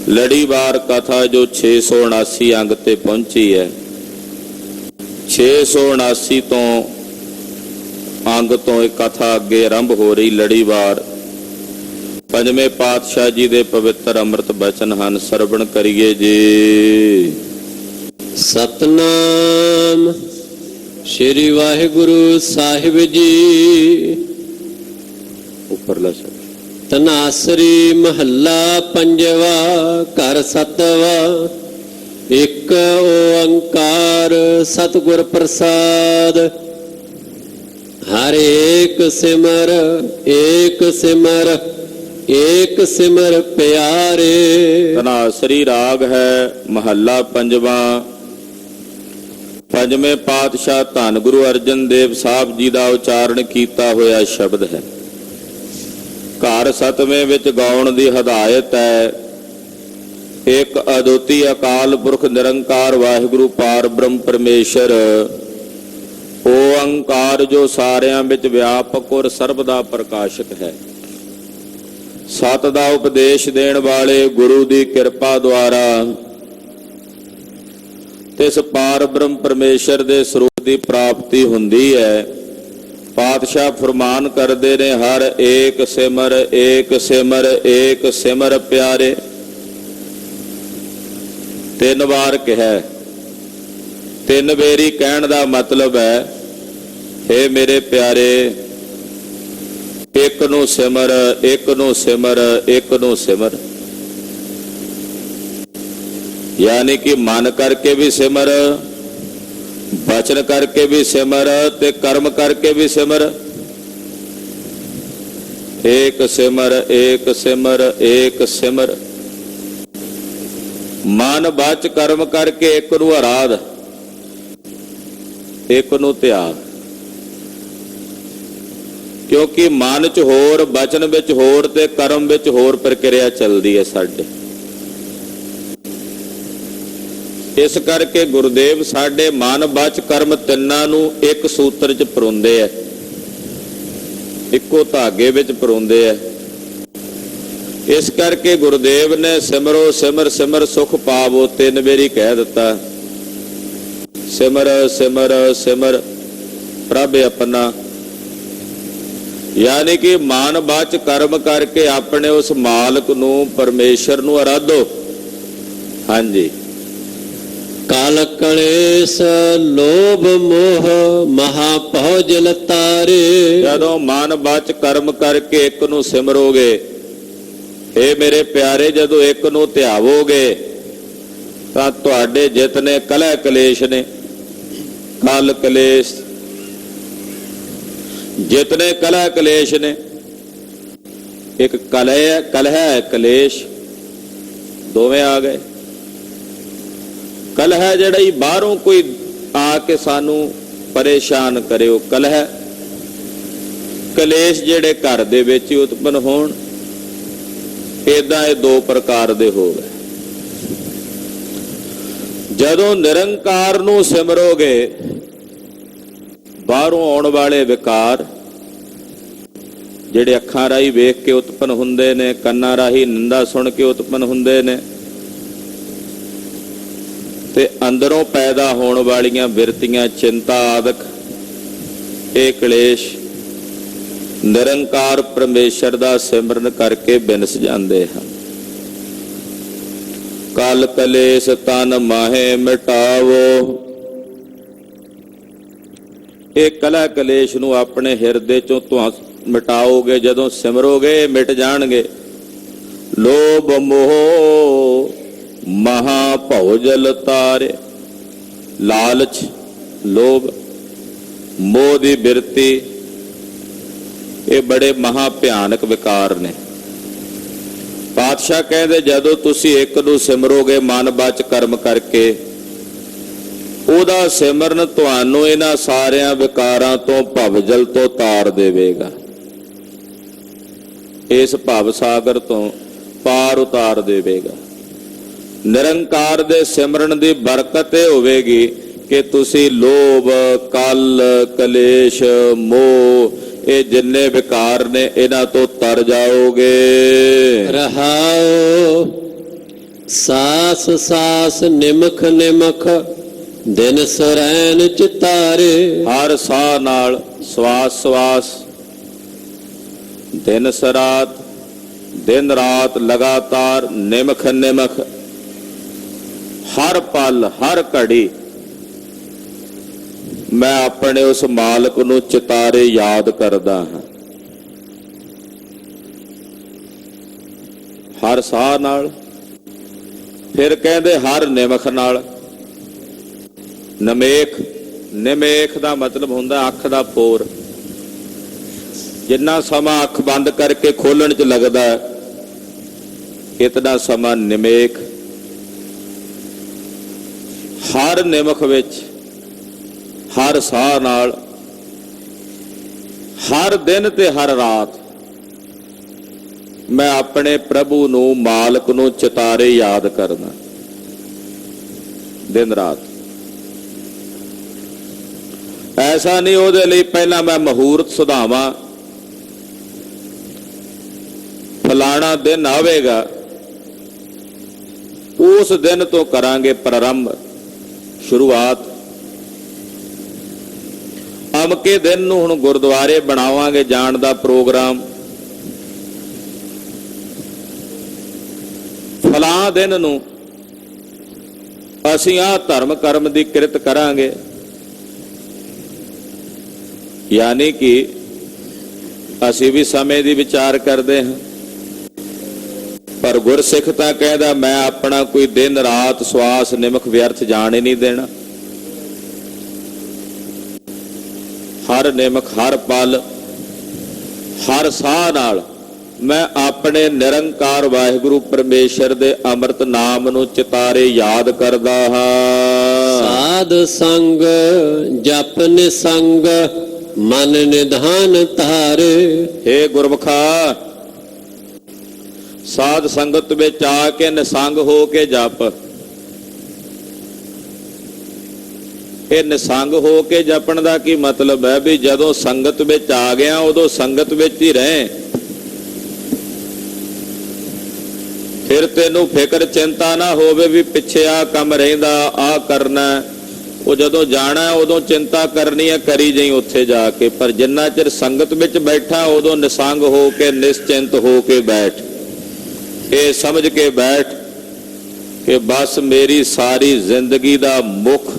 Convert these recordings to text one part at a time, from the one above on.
ਲੜੀਵਾਰ ਕਥਾ ਜੋ 679 ਅੰਗ ਤੇ ਪਹੁੰਚੀ ਹੈ। 679 ਤੋਂ ਅੰਗ ਤੋਂ ਇਹ ਕਥਾ ਅੱਗੇ ਆਰੰਭ ਹੋ ਰਹੀ। ਲੜੀਵਾਰ ਪੰਜਵੇਂ ਪਾਤਸ਼ਾਹ ਜੀ ਦੇ ਪਵਿੱਤਰ ਅੰਮ੍ਰਿਤ ਬਚਨ ਹਨ। ਸਰਵਣ ਕਰੀਏ ਜੀ। ਸਤਨਾਮ ਸ਼੍ਰੀ ਵਾਹਿਗੁਰੂ ਸਾਹਿਬ ਜੀ। ਉੱਪਰਲਾ ਸ਼ਬਦ। ਤਨਾਸਰੀ ਮਹੱਲਾ ਪੰਜਵਾ, ਘਰ ਸਤਵਾ। ਇੱਕ ਓੰਕਾਰ ਸਤਿਗੁਰ ਪ੍ਰਸਾਦ। ਹਰ ਏਕ ਸਿਮਰ ਏਕ ਸਿਮਰ ਏਕ ਸਿਮਰ ਪਿਆਰੇ। ਤਨਾਸਰੀ ਰਾਗ ਹੈ, ਮਹੱਲਾ ਪੰਜਵਾ। ਪੰਜਵੇਂ ਪਾਤਸ਼ਾਹ ਧੰਨ ਗੁਰੂ ਅਰਜਨ ਦੇਵ ਸਾਹਿਬ ਜੀ ਦਾ ਉਚਾਰਨ ਕੀਤਾ ਹੋਇਆ ਸ਼ਬਦ ਹੈ। ਘਰ ਸਤਵੇਂ ਵਿੱਚ ਗਾਉਣ ਦੀ ਹਦਾਇਤ ਹੈ। ਇੱਕ ਅਦੁੱਤੀ ਅਕਾਲ ਪੁਰਖ ਨਿਰੰਕਾਰ ਵਾਹਿਗੁਰੂ ਪਾਰ ਬ੍ਰਹਮ ਪਰਮੇਸ਼ਰ ਓੰਕਾਰ ਜੋ ਸਾਰਿਆਂ ਵਿੱਚ ਵਿਆਪਕ ਔਰ ਸਰਬ ਦਾ ਪ੍ਰਕਾਸ਼ਕ ਹੈ। ਸਤ ਦਾ ਉਪਦੇਸ਼ ਦੇਣ ਵਾਲੇ ਗੁਰੂ ਦੀ ਕਿਰਪਾ ਦੁਆਰਾ ਤਿਸ ਪਾਰ ਬ੍ਰਹਮ ਪਰਮੇਸ਼ਰ ਦੇ ਸਰੂਪ ਦੀ ਪ੍ਰਾਪਤੀ ਹੁੰਦੀ ਹੈ। ਪਾਤਸ਼ਾਹ ਫਰਮਾਨ ਕਰਦੇ ਨੇ, ਹਰ ਏਕ ਸਿਮਰ ਏਕ ਸਿਮਰ ਏਕ ਸਿਮਰ ਪਿਆਰੇ। 3 ਵਾਰ ਕਿਹਾ। 3 ਵੇਰੀ ਕਹਿਣ ਦਾ ਮਤਲਬ ਹੈ, ਹੇ ਮੇਰੇ ਪਿਆਰੇ, ਇੱਕ ਨੂੰ ਸਿਮਰ ਇੱਕ ਨੂੰ ਸਿਮਰ ਇੱਕ ਨੂੰ ਸਿਮਰ। यानी कि मन करके भी सिमर, वचन करके भी सिमर ते कर्म करके भी सिमर। एक सिमर एक सिमर एक सिमर। मन वच कर्म करके एक नूं आराध, एक नूं त्याग। क्योंकि मन च होर, वचन विच होर ते कर्म विच होर प्रक्रिया चलती है साडे। इस करके गुरुदेव साडे मन वच कर्म तिन्नां नूं एक सूत्र च परोंदे है, इक्को धागे विच परोंदे है। इस करके गुरुदेव ने सिमरो सिमर सिमर सुख पावो 3 वेरी कह दिता। सिमर सिमर सिमर प्रभ अपना, यानी कि मन वच कर्म करके अपने उस मालक नूं परमेश्वर नूं आराधो। हाँ जी। काल कलेश लोभ मोह महाभव जल तारे। जदों मन वच कर्म करके एक नूं सिमरोगे, हे मेरे प्यारे, जदों एक नूं ध्यावोगे तां तुहाडे जितने कलह कलेश ने, कल कलेश, जितने कलह कलेश ने, एक कलह है कलेश, दोवें आ गए। कलह जिहड़ा ही बाहरों कोई आके सानू परेशान करे, वो कलह। कलेश जिहड़े घर दे विच उत्पन्न होण, इदां ये 2 प्रकार दे हो गए। जदों निरंकार नूं सिमरोगे, बाहरों आउण वाले विकार जिहड़े अखां राही वेख के उत्पन्न हुंदे ने, कन्नां राही निंदा सुन के उत्पन्न हुंदे ने, ते अंदरों पैदा होने वालियां बिरतियां चिंता आदक, ये क्लेश निरंकार परमेश्वर दा सिमरन करके बिनस जाते हैं। कल कलेश तन माहे मिटावो। ये कला कलेश नूं अपने हिरदे चों तुहां मिटाओगे, जदों सिमरोगे मिट जाणगे। लोभ मोह महाभव जल तारे। लालच, लोभ, मोह दी बिरती, ये बड़े महा भयानक विकार ने। पातशाह कहते, जदों तुसी एक नूं सिमरोगे मन वच कर्म करके, ओदा सिमरन तुहानू इन्हां सारियां विकारां तो भवजल तो तार देवेगा। इस भव सागर तो पार उतार देवेगा। निरंकार दे सिमरन दी बरकत ये होवेगी कि तुसी लोभ, कल, कलेश, मोह, ये जिन्ने विकार ने इन्हां तो तर जाओगे। रहाओ ਸਾਸ ਸਾਸ ਨਿਮਖ ਨਿਮਖ ਦਿਨ ਸਰੈਨ ਚਿਤਾਰੇ। ਹਰ ਸਾਹ ਨਾਲ ਸਵਾਸ ਸਵਾਸ, ਦਿਨ ਸਰਾਤ, ਦਿਨ ਰਾਤ ਲਗਾਤਾਰ, ਨਿਮਖ ਨਿਮਖ, ਹਰ ਪਲ ਹਰ ਘੜੀ ਮੈਂ ਆਪਣੇ ਉਸ ਮਾਲਕ ਨੂੰ ਚਿਤਾਰੇ ਯਾਦ ਕਰਦਾ ਹਾਂ। ਹਰ ਸਾਹ ਨਾਲ, ਫਿਰ ਕਹਿੰਦੇ ਹਰ ਨਿਮਖ ਨਾਲ। ਨਿਮੇਖ, ਨਿਮੇਖ ਦਾ ਮਤਲਬ ਹੁੰਦਾ ਅੱਖ ਦਾ ਪੋਰ। ਜਿੰਨਾ ਸਮਾਂ ਅੱਖ ਬੰਦ ਕਰਕੇ ਖੋਲਣ 'ਚ ਲੱਗਦਾ ਇਤਨਾ ਸਮਾਂ ਨਿਮੇਖ। ਹਰ ਨਿਮਖ ਵਿੱਚ, ਹਰ ਸਾਹ ਨਾਲ, ਹਰ ਦਿਨ ਤੇ ਹਰ ਰਾਤ ਮੈਂ ਆਪਣੇ ਪ੍ਰਭੂ ਨੂੰ, ਮਾਲਕ ਨੂੰ ਚਿਤਾਰੇ ਯਾਦ ਕਰਦਾ ਦਿਨ ਰਾਤ। ਐਸਾ ਨਹੀਂ ਉਹਦੇ ਲਈ ਪਹਿਲਾਂ ਮੈਂ ਮਹੂਰਤ ਸੁਧਾਵਾਂ, ਫਲਾਣਾ ਦਿਨ ਆਵੇਗਾ ਉਸ ਦਿਨ ਤੋਂ ਕਰਾਂਗੇ ਪ੍ਰਾਰੰਭ, ਸ਼ੁਰੂਆਤ। ਅਮਕੇ ਦਿਨ ਨੂੰ ਹੁਣ ਗੁਰਦੁਆਰੇ ਬਣਾਵਾਂਗੇ ਜਾਣ ਦਾ ਪ੍ਰੋਗਰਾਮ, ਫਲਾਂ ਦਿਨ ਨੂੰ ਅਸੀਂ ਆਹ ਧਰਮ ਕਰਮ ਦੀ ਕਿਰਤ ਕਰਾਂਗੇ। ਯਾਨੀ ਕਿ ਅਸੀਂ ਵੀ ਸਮੇਂ ਦੀ ਵਿਚਾਰ ਕਰਦੇ ਹਾਂ, ਪਰ ਗੁਰਸਿੱਖ ਤਾਂ ਕਹਿੰਦਾ ਮੈਂ ਆਪਣਾ ਕੋਈ ਦਿਨ ਰਾਤ ਸਵਾਸ ਨਿਮਖ ਵਿਅਰਥ ਜਾਣ ਹੀ ਨਹੀਂ ਦੇਣਾ। ਹਰ ਨਿਮਖ, ਹਰ ਪਲ, ਹਰ ਸਾਹ ਨਾਲ ਮੈਂ ਆਪਣੇ ਨਿਰੰਕਾਰ ਵਾਹਿਗੁਰੂ ਪਰਮੇਸ਼ਰ ਦੇ ਅੰਮ੍ਰਿਤ ਨਾਮ ਨੂੰ ਚਿਤਾਰੇ ਯਾਦ ਕਰਦਾ ਹਾਂ। ਸਾਧ ਸੰਗ ਜਪ ਨਿਸੰਗ ਮਨ ਨਿਧਾਨ ਧਾਰੇ। ਹੇ ਗੁਰਮੁਖਾ, ਸਾਧ ਸੰਗਤ ਵਿੱਚ ਆ ਕੇ ਨਿਸੰਗ ਹੋ ਕੇ ਜਪ। ਇਹ ਨਿਸੰਗ ਹੋ ਕੇ ਜਪਣ ਦਾ ਕੀ ਮਤਲਬ ਹੈ? ਵੀ ਜਦੋਂ ਸੰਗਤ ਵਿੱਚ ਆ ਗਿਆ ਉਦੋਂ ਸੰਗਤ ਵਿੱਚ ਹੀ ਰਹੇ। ਫਿਰ ਤੈਨੂੰ ਫਿਕਰ ਚਿੰਤਾ ਨਾ ਹੋਵੇ ਵੀ ਪਿੱਛੇ ਆ ਕੰਮ ਰਹਿੰਦਾ, ਆ ਕਰਨਾ। ਉਹ ਜਦੋਂ ਜਾਣਾ ਉਦੋਂ ਚਿੰਤਾ ਕਰਨੀ ਹੈ, ਕਰੀ ਜਾਈ ਉੱਥੇ ਜਾ ਕੇ। ਪਰ ਜਿੰਨਾ ਚਿਰ ਸੰਗਤ ਵਿੱਚ ਬੈਠਾ ਉਦੋਂ ਨਿਸੰਗ ਹੋ ਕੇ, ਨਿਸ਼ਚਿੰਤ ਹੋ ਕੇ ਬੈਠ। ਇਹ ਸਮਝ ਕੇ ਬੈਠ ਕਿ ਬਸ ਮੇਰੀ ਸਾਰੀ ਜ਼ਿੰਦਗੀ ਦਾ ਮੁੱਖ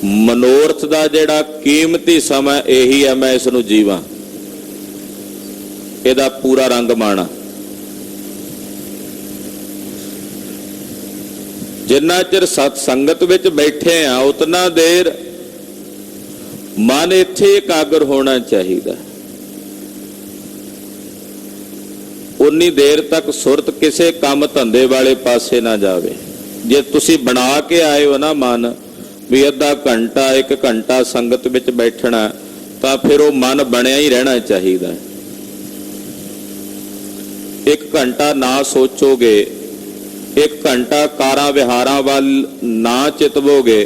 ਮਨੋਰਥ ਦਾ ਜਿਹੜਾ ਕੀਮਤੀ ਸਮਾਂ ਇਹੀ ਹੈ, ਮੈਂ ਇਸ ਨੂੰ ਜੀਵਾਂ, ਇਹਦਾ ਪੂਰਾ ਰੰਗ ਮਾਣਾ। ਜਿੰਨਾ ਚਿਰ ਸਤ ਸੰਗਤ ਵਿੱਚ ਬੈਠੇ ਆ ਉਤਨਾ ਦੇਰ ਮਨ ਇੱਥੇ ਇਕਾਗਰ ਹੋਣਾ ਚਾਹੀਦਾ। ਉਨੀ ਦੇਰ ਤੱਕ ਸੁਰਤ ਕਿਸੇ ਕੰਮ ਧੰਦੇ ਵਾਲੇ ਪਾਸੇ ਨਾ ਜਾਵੇ। ਜੇ ਤੁਸੀਂ ਬਣਾ ਕੇ ਆਏ ਹੋ ਨਾ ਮਨ ਵੀ ਅੱਧਾ ਘੰਟਾ 1 ਘੰਟਾ ਸੰਗਤ ਵਿੱਚ ਬੈਠਣਾ, ਤਾਂ ਫਿਰ ਉਹ ਮਨ ਬਣਿਆ ਹੀ ਰਹਿਣਾ ਚਾਹੀਦਾ। 1 ਘੰਟਾ ਨਾ ਸੋਚੋਗੇ, 1 ਘੰਟਾ ਕਾਰਾਂ ਵਿਹਾਰਾਂ ਵੱਲ ਨਾ ਚਿਤਵੋਗੇ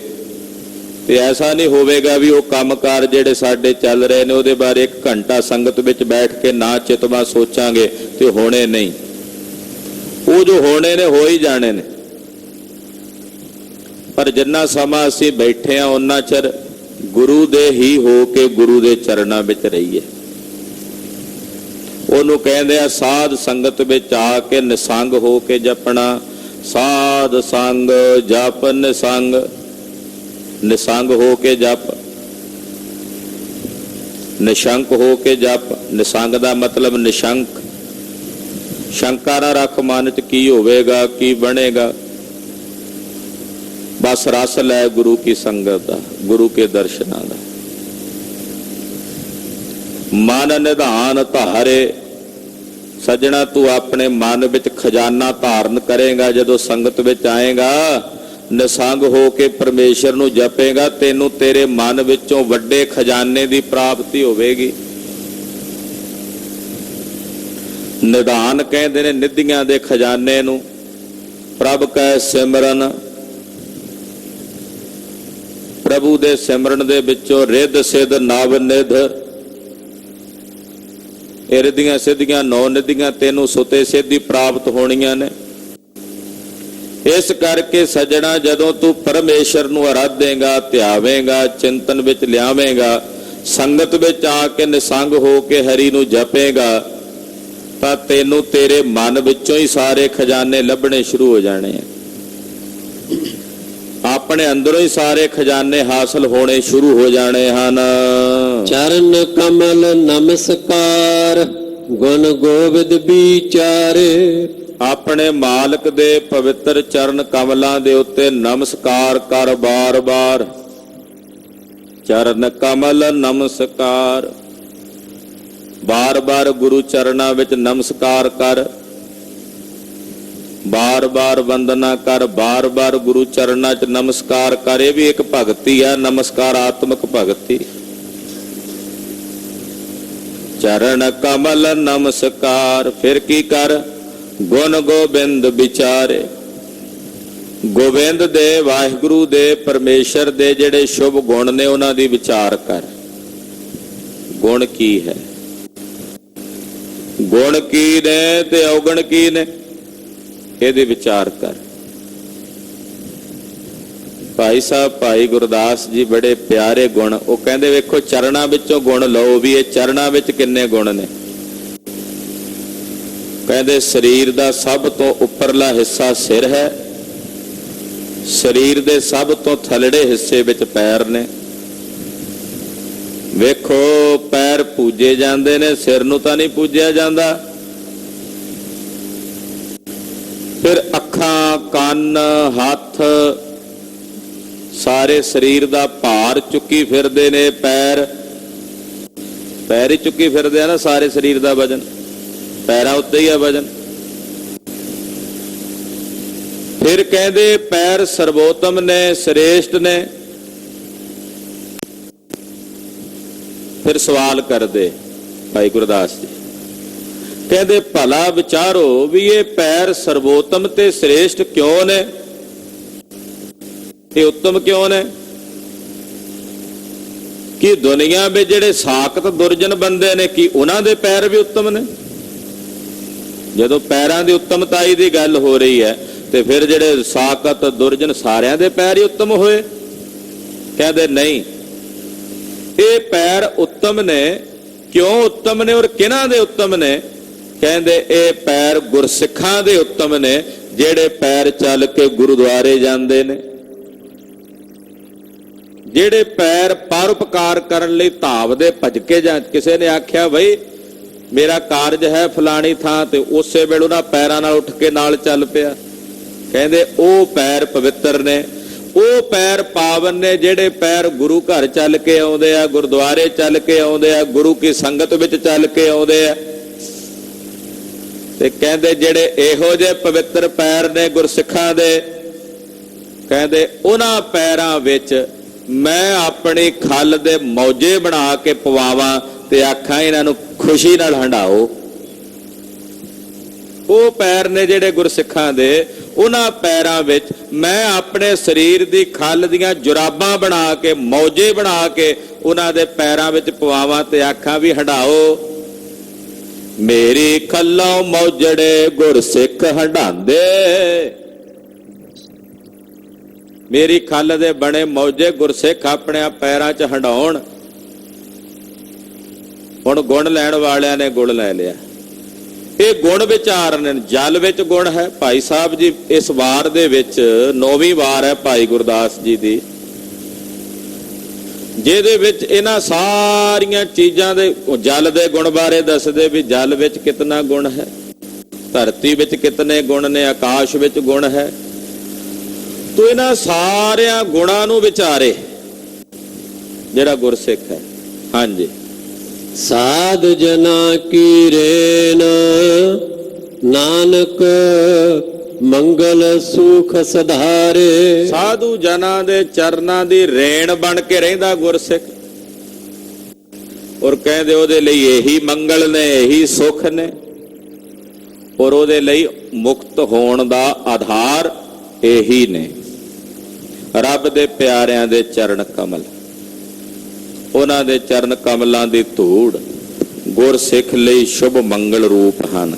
ਤੇ ਐਸਾ ਨਹੀਂ ਹੋਵੇਗਾ ਵੀ ਉਹ ਕੰਮਕਾਰ ਜਿਹੜੇ ਸਾਡੇ ਚੱਲ ਰਹੇ ਨੇ ਉਹਦੇ ਬਾਰੇ 1 ਘੰਟਾ ਸੰਗਤ ਵਿੱਚ ਬੈਠ ਕੇ ਨਾ ਚਿਤਵਾ ਸੋਚਾਂਗੇ ਤੇ ਹੋਣੇ ਨਹੀਂ। ਉਹ ਜੋ ਹੋਣੇ ਨੇ ਹੋ ਹੀ ਜਾਣੇ ਨੇ। ਪਰ ਜਿੰਨਾ ਸਮਾਂ ਅਸੀਂ ਬੈਠੇ ਆ ਉਹਨਾਂ ਚਿਰ ਗੁਰੂ ਦੇ ਹੀ ਹੋ ਕੇ ਗੁਰੂ ਦੇ ਚਰਨਾਂ ਵਿੱਚ ਰਹੀਏ। ਉਹਨੂੰ ਕਹਿੰਦੇ ਆ ਸਾਧ ਸੰਗਤ ਵਿੱਚ ਆ ਕੇ ਨਿਸੰਗ ਹੋ ਕੇ ਜਪਣਾ। ਸਾਧ ਸੰਗ ਜਪ ਨਿਸੰਗ, ਨਿਸੰਗ ਹੋ ਕੇ ਜਪ, ਨਿਸ਼ੰਕ ਹੋ ਕੇ ਜਪ। ਨਿਸੰਗ ਦਾ ਮਤਲਬ ਨਿਸ਼ੰਕ, ਸ਼ੰਕਾ ਨਾ ਰੱਖ ਮਨ ਚ ਕੀ ਹੋਵੇਗਾ ਕੀ ਬਣੇਗਾ। ਬਸ ਰਸ ਲੈ ਗੁਰੂ ਕੀ ਸੰਗਤ ਦਾ, ਗੁਰੂ ਕੇ ਦਰਸ਼ਨਾਂ ਦਾ। ਮਨ ਨਿਧਾਨ ਧਾਰੇ। ਸੱਜਣਾ ਤੂੰ ਆਪਣੇ ਮਨ ਵਿੱਚ ਖਜ਼ਾਨਾ ਧਾਰਨ ਕਰੇਗਾ। ਜਦੋਂ ਸੰਗਤ ਵਿੱਚ ਆਏਗਾ ਨਿਸੰਗ ਹੋ ਕੇ ਪਰਮੇਸ਼ਰ ਨੂੰ ਜਪੇਗਾ, ਤੈਨੂੰ ਤੇਰੇ ਮਨ ਵਿੱਚੋਂ ਵੱਡੇ ਖਜ਼ਾਨੇ ਦੀ ਪ੍ਰਾਪਤੀ ਹੋਵੇਗੀ। ਨਿਧਾਨ ਕਹਿੰਦੇ ਨੇ ਨਿਧੀਆਂ ਦੇ ਖਜ਼ਾਨੇ ਨੂੰ। ਪ੍ਰਭ ਕੈ ਸਿਮਰਨ, ਪ੍ਰਭੂ ਦੇ ਸਿਮਰਨ ਦੇ ਵਿੱਚੋਂ ਰਿੱਧ ਸਿੱਧ ਨਵ ਨਿਧ। ਇਹ ਰਿੱਧੀਆਂ ਸਿੱਧੀਆਂ 9 ਨਿਧੀਆਂ ਤੈਨੂੰ ਸੁਤੇ ਸਿੱਧੀ ਪ੍ਰਾਪਤ ਹੋਣੀਆਂ ਨੇ। ਇਸ ਕਰਕੇ ਸੱਜਣਾ, ਜਦੋਂ ਤੂੰ ਪਰਮੇਸ਼ਰ ਨੂੰ ਆਰਾਧੇਂਗਾ, ਧਿਆਵੇਂਗਾ, ਚਿੰਤਨ ਵਿੱਚ ਲਿਆਵੇਂਗਾ, ਸੰਗਤ ਵਿੱਚ ਆ ਕੇ ਨਿਸੰਗ ਹੋ ਕੇ ਹਰੀ ਨੂੰ ਜਪੇਗਾ, ਤਾਂ ਤੈਨੂੰ ਤੇਰੇ ਮਨ ਵਿੱਚੋਂ ਹੀ ਸਾਰੇ ਖਜ਼ਾਨੇ ਲੱਭਣੇ ਸ਼ੁਰੂ ਹੋ ਜਾਣੇ ਆ। ਆਪਣੇ ਅੰਦਰੋਂ ਹੀ ਸਾਰੇ ਖਜ਼ਾਨੇ ਹਾਸਲ ਹੋਣੇ ਸ਼ੁਰੂ ਹੋ ਜਾਣੇ ਹਨ। ਚਰਨ ਕਮਲ ਨਮਸਕਾਰ, ਗੁਣ ਗੋਬਿੰਦ ਵਿਚਾਰੇ। ਆਪਣੇ ਮਾਲਕ ਦੇ ਪਵਿੱਤਰ ਚਰਨ ਕਮਲਾਂ ਦੇ ਉੱਤੇ ਨਮਸਕਾਰ ਕਰ ਬਾਰ-ਬਾਰ। ਚਰਨ ਕਮਲ ਨਮਸਕਾਰ, ਬਾਰ-ਬਾਰ ਗੁਰੂ ਚਰਨਾਂ ਵਿੱਚ ਨਮਸਕਾਰ ਕਰ, ਬਾਰ-ਬਾਰ ਵੰਦਨਾ ਕਰ, ਬਾਰ-ਬਾਰ ਗੁਰੂ ਚਰਨਾਂ 'ਚ ਨਮਸਕਾਰ ਕਰ। ਇਹ ਵੀ ਇੱਕ ਭਗਤੀ ਹੈ, ਨਮਸਕਾਰਾਤਮਕ ਭਗਤੀ। ਚਰਨ ਕਮਲ ਨਮਸਕਾਰ, ਫਿਰ ਕੀ ਕਰ? ਗੁਣ ਗੋਬਿੰਦ ਵਿਚਾਰੇ। ਗੋਬਿੰਦ ਦੇ, ਵਾਹਿਗੁਰੂ ਦੇ, ਪਰਮੇਸ਼ਰ ਦੇ ਜਿਹੜੇ ਸ਼ੁਭ ਗੁਣ ਨੇ ਉਹਨਾਂ ਦੀ ਵਿਚਾਰ ਕਰ। ਗੁਣ ਕੀ ਹੈ, ਗੁਣ ਕੀ ਨੇ ਤੇ ਔਗਣ ਕੀ ਨੇ, ਇਹਦੇ ਵਿਚਾਰ ਕਰ। ਭਾਈ ਸਾਹਿਬ ਭਾਈ ਗੁਰਦਾਸ ਜੀ ਬੜੇ ਪਿਆਰੇ ਗੁਣ, ਉਹ ਕਹਿੰਦੇ ਵੇਖੋ ਚਰਨਾਂ ਵਿੱਚੋਂ ਗੁਣ ਲਓ ਵੀ ਇਹ ਚਰਨਾਂ ਵਿੱਚ ਕਿੰਨੇ ਗੁਣ ਨੇ। ਕਹਿੰਦੇ ਸਰੀਰ ਦਾ ਸਭ ਤੋਂ ਉੱਪਰਲਾ ਹਿੱਸਾ ਸਿਰ ਹੈ, ਸਰੀਰ ਦੇ ਸਭ ਤੋਂ ਥੱਲੜੇ ਹਿੱਸੇ ਵਿੱਚ ਪੈਰ ਨੇ। ਵੇਖੋ ਪੈਰ ਪੂਜੇ ਜਾਂਦੇ ਨੇ, ਸਿਰ ਨੂੰ ਤਾਂ ਨਹੀਂ ਪੂਜਿਆ ਜਾਂਦਾ। ਫਿਰ ਅੱਖਾਂ, ਕੰਨ, ਹੱਥ, ਸਾਰੇ ਸਰੀਰ ਦਾ ਭਾਰ ਚੁੱਕੀ ਫਿਰਦੇ ਨੇ ਪੈਰ। ਪੈਰ ਹੀ ਚੁੱਕੀ ਫਿਰਦੇ ਆ ਨਾ, ਸਾਰੇ ਸਰੀਰ ਦਾ ਵਜਨ ਪੈਰਾਂ ਉੱਤੇ ਹੀ ਆ ਵਜਨ। ਫਿਰ ਕਹਿੰਦੇ ਪੈਰ ਸਰਵੋਤਮ ਨੇ, ਸ੍ਰੇਸ਼ਟ ਨੇ। ਫਿਰ ਸਵਾਲ ਕਰਦੇ ਭਾਈ ਗੁਰਦਾਸ ਜੀ, ਕਹਿੰਦੇ ਭਲਾ ਵਿਚਾਰੋ ਵੀ ਇਹ ਪੈਰ ਸਰਵੋਤਮ ਤੇ ਸ੍ਰੇਸ਼ਟ ਕਿਉਂ ਨੇ, ਇਹ ਉੱਤਮ ਕਿਉਂ ਨੇ? ਕਿ ਦੁਨੀਆ ਵਿੱਚ ਜਿਹੜੇ ਸਾਖਤ ਦੁਰਜਨ ਬੰਦੇ ਨੇ, ਕੀ ਉਹਨਾਂ ਦੇ ਪੈਰ ਵੀ ਉੱਤਮ ਨੇ? ਜਦੋਂ ਪੈਰਾਂ ਦੀ ਉੱਤਮਤਾਈ ਦੀ ਗੱਲ ਹੋ ਰਹੀ ਹੈ ਤੇ ਫਿਰ ਜਿਹੜੇ ਸਾਖਤ ਦੁਰਜਨ ਸਾਰਿਆਂ ਦੇ ਪੈਰ ਹੀ ਉੱਤਮ ਹੋਏ? ਕਹਿੰਦੇ ਨਹੀਂ, ਇਹ ਪੈਰ ਉੱਤਮ ਨੇ। ਕਿਉਂ ਉੱਤਮ ਨੇ ਔਰ ਕਿਹਨਾਂ ਦੇ ਉੱਤਮ ਨੇ? ਕਹਿੰਦੇ ਇਹ ਪੈਰ ਗੁਰਸਿੱਖਾਂ ਦੇ ਉੱਤਮ ਨੇ, ਜਿਹੜੇ ਪੈਰ ਚੱਲ ਕੇ ਗੁਰਦੁਆਰੇ ਜਾਂਦੇ ਨੇ, ਜਿਹੜੇ ਪੈਰ ਪਰਉਪਕਾਰ ਕਰਨ ਲਈ ਧਾਵਦੇ ਭੱਜ ਕੇ ਜਾਂ ਕਿਸੇ ਨੇ ਆਖਿਆ ਬਈ ਮੇਰਾ ਕਾਰਜ ਹੈ ਫਲਾਣੀ ਥਾਂ, ਤੇ ਉਸੇ ਵੇਲੇ ਉਹਨਾਂ ਪੈਰਾਂ ਨਾਲ ਉੱਠ ਕੇ ਨਾਲ ਚੱਲ ਪਿਆ। ਕਹਿੰਦੇ ਉਹ ਪੈਰ ਪਵਿੱਤਰ ਨੇ, ਉਹ ਪੈਰ ਪਾਵਨ ਨੇ, ਜਿਹੜੇ ਪੈਰ ਗੁਰੂ ਘਰ ਚੱਲ ਕੇ ਆਉਂਦੇ ਆ, ਗੁਰਦੁਆਰੇ ਚੱਲ ਕੇ ਆਉਂਦੇ ਆ, ਗੁਰੂ ਕੀ ਸੰਗਤ ਵਿੱਚ ਚੱਲ ਕੇ ਆਉਂਦੇ ਆ। ਤੇ ਕਹਿੰਦੇ ਜਿਹੜੇ ਇਹੋ ਜਿਹੇ ਪਵਿੱਤਰ ਪੈਰ ਨੇ ਗੁਰਸਿੱਖਾਂ ਦੇ, ਕਹਿੰਦੇ ਉਹਨਾਂ ਪੈਰਾਂ ਵਿੱਚ ਮੈਂ ਆਪਣੀ ਖੱਲ ਦੇ ਮੌਜੇ ਬਣਾ ਕੇ ਪਵਾਵਾਂ ਤੇ ਆਖਾਂ ਇਹਨਾਂ ਨੂੰ ਖੁਸ਼ੀ ਨਾਲ ਹੰਡਾਓ। ਉਹ ਪੈਰ ਨੇ ਜਿਹੜੇ ਗੁਰਸਿੱਖਾਂ ਦੇ, ਉਹਨਾਂ ਪੈਰਾਂ ਵਿੱਚ ਮੈਂ ਆਪਣੇ ਸਰੀਰ ਦੀ ਖੱਲ ਦੀਆਂ ਜੁਰਾਬਾਂ ਬਣਾ ਕੇ, ਮੌਜੇ ਬਣਾ ਕੇ ਉਹਨਾਂ ਦੇ ਪੈਰਾਂ ਵਿੱਚ ਪਵਾਵਾਂ ਤੇ ਆਖਾਂ ਵੀ ਹੰਡਾਓ। ਮੇਰੀ ਖੱਲੋਂ ਮੌਜੜੇ ਗੁਰਸਿੱਖ ਹੰਡਾਉਂਦੇ, ਮੇਰੀ ਖੱਲ ਦੇ ਬਣੇ ਮੌਜੇ ਗੁਰਸਿੱਖ ਆਪਣੇ ਪੈਰਾਂ 'ਚ ਹੰਡਾਉਣ। ਹੁਣ ਗੁਣ ਲੈਣ ਵਾਲਿਆਂ ਨੇ ਗੁਣ ਲੈ ਲਿਆ। ਇਹ ਗੁਣ ਵਿਚਾਰ ਨੇ। ਜਲ ਵਿੱਚ ਗੁਣ ਹੈ। ਭਾਈ ਸਾਹਿਬ ਜੀ ਇਸ ਵਾਰ ਦੇ ਵਿੱਚ 9ਵੀਂ ਵਾਰ ਹੈ ਭਾਈ ਗੁਰਦਾਸ ਜੀ ਦੀ, ਜਿਹਦੇ ਵਿੱਚ ਇਹਨਾਂ ਸਾਰੀਆਂ ਚੀਜ਼ਾਂ ਦੇ ਜਲ ਦੇ ਗੁਣ ਬਾਰੇ ਦੱਸਦੇ ਵੀ ਜਲ ਵਿੱਚ ਕਿਤਨਾ ਗੁਣ ਹੈ, ਧਰਤੀ ਵਿੱਚ ਕਿਤਨੇ ਗੁਣ ਨੇ, ਆਕਾਸ਼ ਵਿੱਚ ਗੁਣ ਹੈ। ਤੋ ਇਹਨਾਂ ਸਾਰਿਆਂ ਗੁਣਾਂ ਨੂੰ ਵਿਚਾਰੇ ਜਿਹੜਾ ਗੁਰਸਿੱਖ ਹੈ। ਹਾਂਜੀ, ਸਾਧ ਜਨਾ ਕੀ ਰੇਨ, ਨਾਨਕ ਮੰਗਲ ਸੁਖ ਸਧਾਰੇ। ਸਾਧੂ ਜਨਾਂ ਦੇ ਚਰਨਾਂ ਦੀ ਰੇਣ ਬਣ ਕੇ ਰਹਿੰਦਾ ਗੁਰਸਿੱਖ, ਔਰ ਕਹਿੰਦੇ ਉਹਦੇ ਲਈ ਇਹੀ ਮੰਗਲ ਨੇ, ਇਹੀ ਸੁਖ ਨੇ, ਔਰ ਉਹਦੇ ਲਈ ਮੁਕਤ ਹੋਣ ਦਾ ਆਧਾਰ ਇਹੀ ਨੇ। ਰੱਬ ਦੇ ਪਿਆਰਿਆਂ ਦੇ ਚਰਨ ਕਮਲ, ਉਹਨਾਂ ਦੇ ਚਰਨ ਕਮਲਾਂ ਦੀ ਧੂੜ ਗੁਰਸਿੱਖ ਲਈ ਸ਼ੁਭ ਮੰਗਲ ਰੂਪ ਹਨ।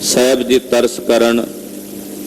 ਸਾਹਿਬ ਜੀ ਤਰਸ ਕਰਨ,